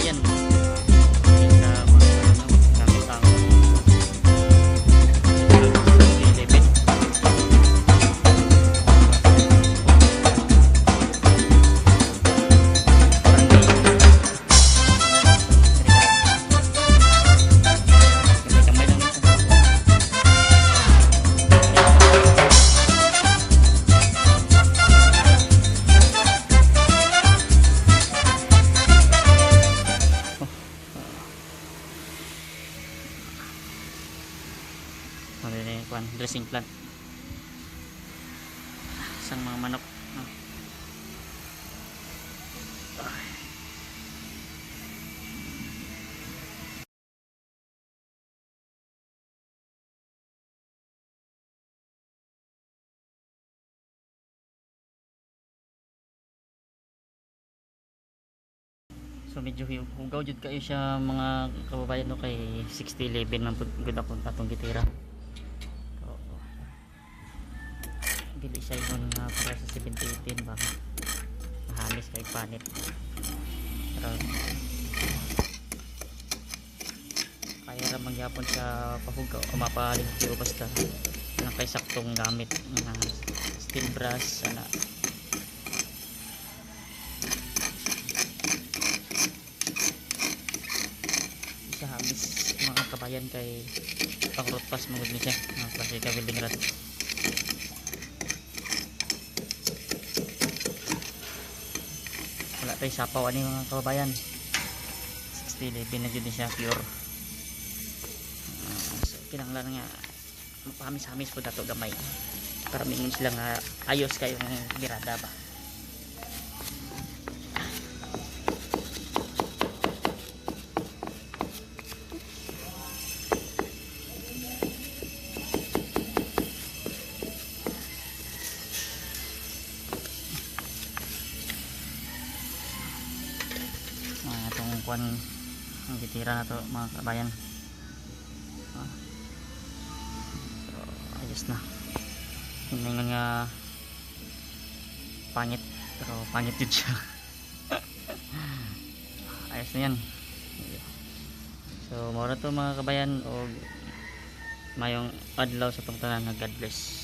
kabayan. Sa mga gamit ang 11. Dressing plant isang mga manok. So medyo hugaw jud kayo siya mga kababayan no, kay 6011 man pud gud akong atong gitira. Dili siya yun para sa 7018 ba mahamis kay panit, pero kaya ra mangyapon siya pahugaw o mapalimpyo basta nang kay saktong gamit na steel brass ana. Siya hamis mga kabayan kay pang root pass magud ni siya mga klase ka welding rod. Wala tayo sapaw ani mga kababayan, 6011 na dyan siya pure. So kinanglan nga mapahamis-hamis po dato gamay para mingon sila nga ayos kayong girada ba. Itong kuan ang gitira na to mga kabayan. So ayos na, hindi nga pangit pero pangit din siya. Ayos na yan. So mura to mga kabayan, o mayong adlaw sa tungtanan. God bless.